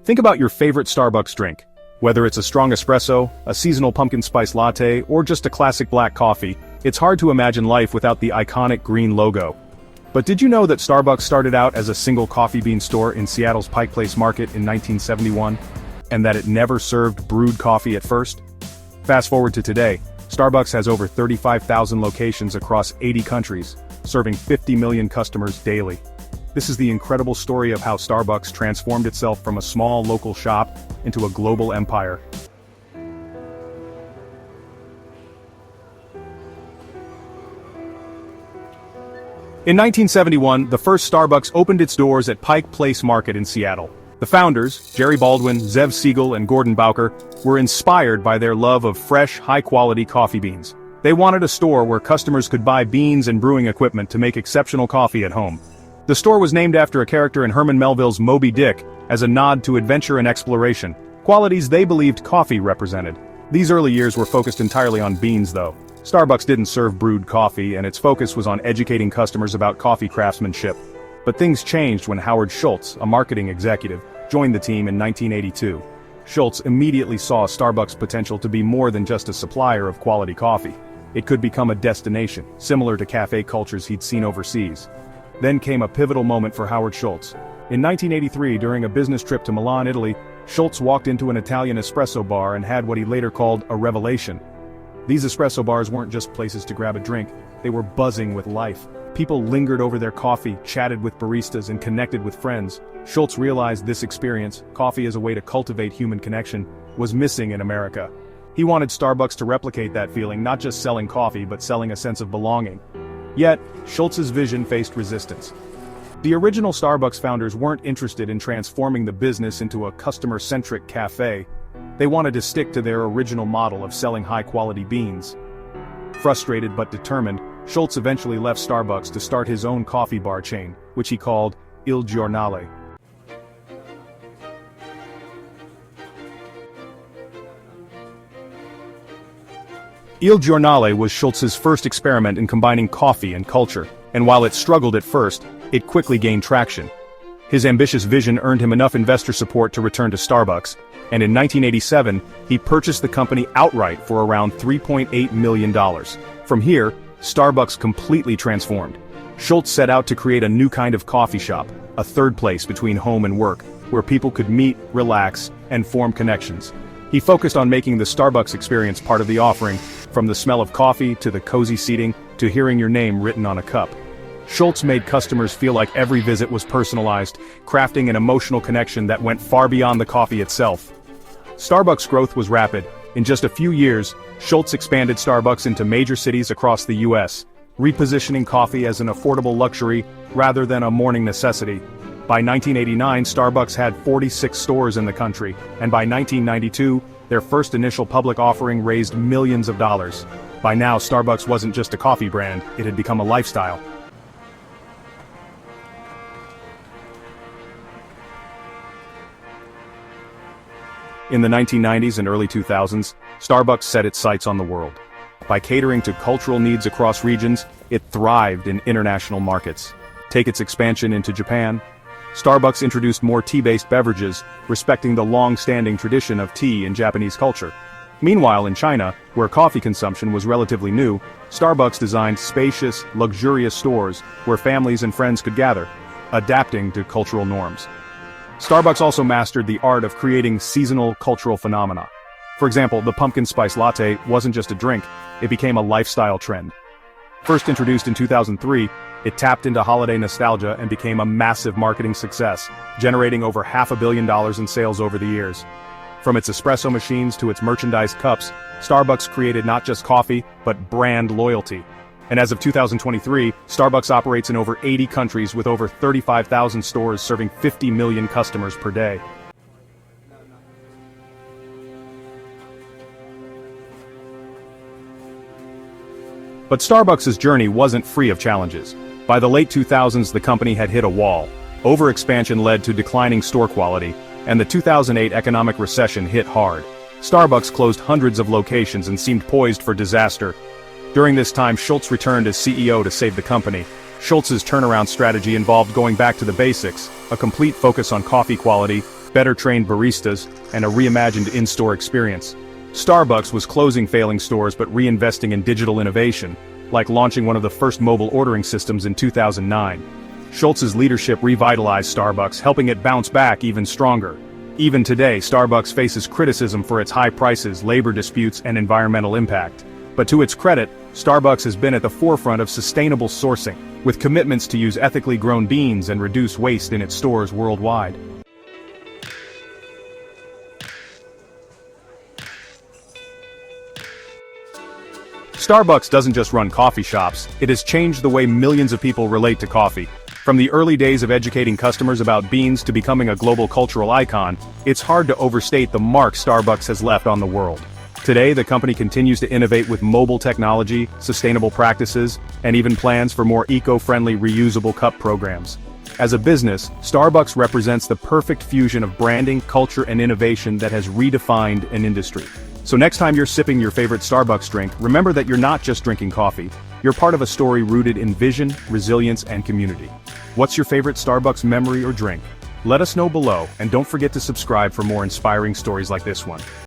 Think about your favorite Starbucks drink. Whether it's a strong espresso, a seasonal pumpkin spice latte, or just a classic black coffee, it's hard to imagine life without the iconic green logo. But did you know that Starbucks started out as a single coffee bean store in Seattle's Pike Place Market in 1971? And that it never served brewed coffee at first? Fast forward to today, Starbucks has over 35,000 locations across 80 countries, serving 50 million customers daily. This is the incredible story of how Starbucks transformed itself from a small local shop into a global empire. In 1971, the first Starbucks opened its doors at Pike Place Market in Seattle. The founders, Jerry Baldwin, Zev Siegel, and Gordon Bowker, were inspired by their love of fresh, high-quality coffee beans. They wanted a store where customers could buy beans and brewing equipment to make exceptional coffee at home. The store was named after a character in Herman Melville's Moby Dick, as a nod to adventure and exploration, qualities they believed coffee represented. These early years were focused entirely on beans though. Starbucks didn't serve brewed coffee, and its focus was on educating customers about coffee craftsmanship. But things changed when Howard Schultz, a marketing executive, joined the team in 1982. Schultz immediately saw Starbucks' potential to be more than just a supplier of quality coffee. It could become a destination, similar to cafe cultures he'd seen overseas. Then came a pivotal moment for Howard Schultz. In 1983, during a business trip to Milan, Italy, Schultz walked into an Italian espresso bar and had what he later called a revelation. These espresso bars weren't just places to grab a drink, they were buzzing with life. People lingered over their coffee, chatted with baristas, and connected with friends. Schultz realized this experience, coffee as a way to cultivate human connection, was missing in America. He wanted Starbucks to replicate that feeling, not just selling coffee but selling a sense of belonging. Yet, Schultz's vision faced resistance. The original Starbucks founders weren't interested in transforming the business into a customer-centric cafe. They wanted to stick to their original model of selling high-quality beans. Frustrated but determined, Schultz eventually left Starbucks to start his own coffee bar chain, which he called Il Giornale. Il Giornale was Schultz's first experiment in combining coffee and culture, and while it struggled at first, it quickly gained traction. His ambitious vision earned him enough investor support to return to Starbucks, and in 1987, he purchased the company outright for around $3.8 million. From here, Starbucks completely transformed. Schultz set out to create a new kind of coffee shop, a third place between home and work, where people could meet, relax, and form connections. He focused on making the Starbucks experience part of the offering, from the smell of coffee to the cozy seating to hearing your name written on a cup. Schultz made customers feel like every visit was personalized, crafting an emotional connection that went far beyond the coffee itself. Starbucks' growth was rapid. In just a few years, Schultz expanded Starbucks into major cities across the U.S., repositioning coffee as an affordable luxury rather than a morning necessity. By 1989, Starbucks had 46 stores in the country, and by 1992, their first initial public offering raised millions of dollars. By now, Starbucks wasn't just a coffee brand, it had become a lifestyle. In the 1990s and early 2000s, Starbucks set its sights on the world. By catering to cultural needs across regions, it thrived in international markets. Take its expansion into Japan. Starbucks introduced more tea-based beverages, respecting the long-standing tradition of tea in Japanese culture. Meanwhile, in China, where coffee consumption was relatively new, Starbucks designed spacious, luxurious stores where families and friends could gather, adapting to cultural norms. Starbucks also mastered the art of creating seasonal cultural phenomena. For example, the Pumpkin Spice Latte wasn't just a drink, it became a lifestyle trend. First introduced in 2003, it tapped into holiday nostalgia and became a massive marketing success, generating over $500 million in sales over the years. From its espresso machines to its merchandised cups, Starbucks created not just coffee, but brand loyalty. And as of 2023, Starbucks operates in over 80 countries with over 35,000 stores serving 50 million customers per day. But Starbucks' journey wasn't free of challenges. By the late 2000s, the company had hit a wall. Overexpansion led to declining store quality, and the 2008 economic recession hit hard. Starbucks closed hundreds of locations and seemed poised for disaster. During this time, Schultz returned as CEO to save the company. Schultz's turnaround strategy involved going back to the basics, a complete focus on coffee quality, better trained baristas, and a reimagined in-store experience. Starbucks was closing failing stores but reinvesting in digital innovation, like launching one of the first mobile ordering systems in 2009. Schultz's leadership revitalized Starbucks, helping it bounce back even stronger. Even today, Starbucks faces criticism for its high prices, labor disputes, and environmental impact. But to its credit, Starbucks has been at the forefront of sustainable sourcing, with commitments to use ethically grown beans and reduce waste in its stores worldwide. Starbucks doesn't just run coffee shops, it has changed the way millions of people relate to coffee. From the early days of educating customers about beans to becoming a global cultural icon, it's hard to overstate the mark Starbucks has left on the world. Today, the company continues to innovate with mobile technology, sustainable practices, and even plans for more eco-friendly reusable cup programs. As a business, Starbucks represents the perfect fusion of branding, culture, and innovation that has redefined an industry. So next time you're sipping your favorite Starbucks drink, remember that you're not just drinking coffee. You're part of a story rooted in vision, resilience, and community. What's your favorite Starbucks memory or drink? Let us know below, and don't forget to subscribe for more inspiring stories like this one.